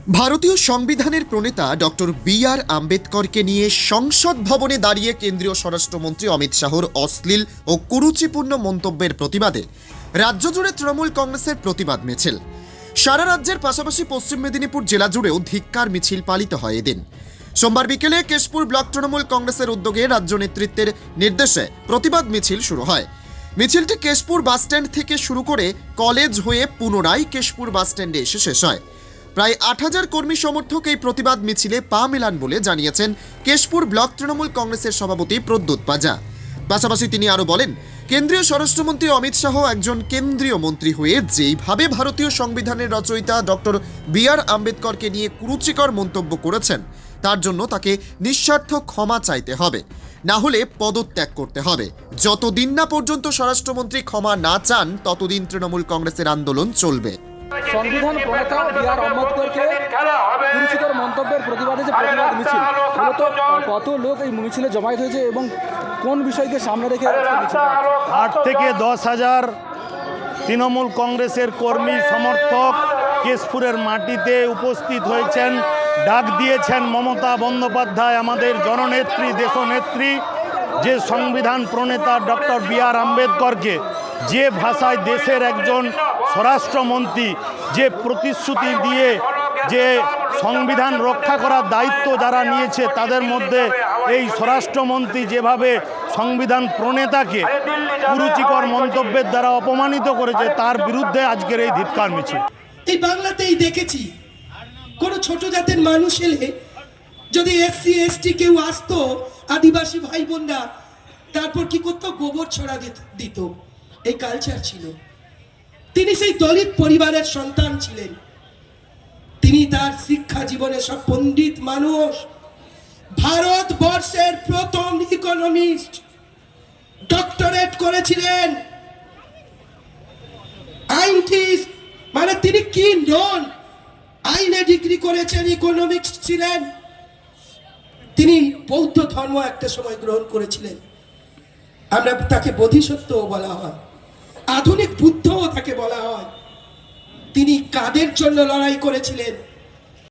ভারতীয় সংবিধানের প্রণেতা doctor B.R.. আম্বেদকরকে নিয়ে সংসদ ভবনে দাঁড়িয়ে কেন্দ্রীয় স্বরাষ্ট্রমন্ত্রী অমিত শাহর অশ্লীল ও কুরুচিপূর্ণ মন্তব্যের প্রতিবাদে রাজ্য জুড়ে তৃণমূল কংগ্রেসের প্রতিবাদ মিছিল। সারা রাজ্যের পাশাপাশি পশ্চিম মেদিনীপুর জেলা জুড়েও ধিক্কার মিছিল পালিত হয় এদিন। সোমবার বিকেলে কেশপুর ব্লক তৃণমূল কংগ্রেসের উদ্যোগে রাজ্য নেতৃত্বের নির্দেশে প্রতিবাদ মিছিল শুরু হয়। মিছিলটি কেশপুর বাসস্ট্যান্ড থেকে শুরু করে কলেজ হয়ে পুনরায় কেশপুর বাসস্ট্যান্ডে এসে শেষ হয়। প্রায় ৮,০০০ কর্মী সমর্থক এই প্রতিবাদ মিছিলে পা মেলান বলে জানিয়েছেন কেশপুর ব্লক তৃণমূল কংগ্রেসের সভাপতি প্রদ্যোৎ পাজা। পাশাপাশি তিনি আরও বলেন, কেন্দ্রীয় স্বরাষ্ট্রমন্ত্রী অমিত শাহ একজন কেন্দ্রীয় মন্ত্রী হয়ে যেইভাবে ভারতীয় সংবিধানের রচয়িতা ডক্টর বি.আর. আম্বেদকরকে নিয়ে কুরুচিকর মন্তব্য করেছেন, তার জন্য তাকে নিঃস্বার্থ ক্ষমা চাইতে হবে, না হলে পদত্যাগ করতে হবে। যতদিন না পর্যন্ত স্বরাষ্ট্রমন্ত্রী ক্ষমা না চান, ততদিন তৃণমূল কংগ্রেসের আন্দোলন চলবে। সংবিধান প্রণেতা বি.আর. আম্বেদকরকে কুরুচিকর মন্তব্যের প্রতিবাদে যে প্রতিবাদ মিছিল, মূলত কত লোক এই মিছিলে জমায়েত হয়েছে এবং কোন বিষয়কে সামনে রেখে 8 থেকে 10,000 তৃণমূল কংগ্রেসের কর্মী সমর্থক কেশপুরের মাটিতে উপস্থিত হয়েছেন। ডাক দিয়েছেন মমতা বন্দ্যোপাধ্যায়, আমাদের জননেত্রী, দেশনেত্রী, যে সংবিধান প্রণেতা ডক্টর বি.আর. আম্বেদকরকে যে ভাষায় দেশের একজন স্বরাষ্ট্রমন্ত্রী যে প্রতিশ্রুতি দিয়ে যে সংবিধান রক্ষা করার দায়িত্ব যারা নিয়েছে, তাদের মধ্যে এই স্বরাষ্ট্রমন্ত্রী যেভাবে সংবিধান প্রণেতাকে কুরুচিকর মন্তব্যের দ্বারা অপমানিত করেছে, তার বিরুদ্ধে আজকের এই ধিক্কার মিছিল। এই বাংলাতেই দেখেছি, কোনো ছোট জাতের মানুষ এলে যদি SC/ST কেউ আসতো, আদিবাসী ভাই বোনরা, তারপর কি করতো, গোবর ছড়া দিত। এই কালচার ছিল। তিনি সেই দলিত পরিবারের সন্তান ছিলেন। তিনি তার শিক্ষা জীবনে সব পণ্ডিত মানুষ, ভারতবর্ষের প্রথম ইকোনমিস্ট, ডক্টরেট করেছিলেন, আইনটিস্ট, মানে তিনি কি নন, আইনে ডিগ্রি করেছেন, ইকোনমিক্স ছিলেন। তিনি বৌদ্ধ ধর্ম একটা সময় গ্রহণ করেছিলেন। আমরা তাকে বোধিসত্ত্বও বলা হয়, আধুনিক বুদ্ধও তাকে বলা হয়। তিনি কাদের জন্য লড়াই করেছিলেন?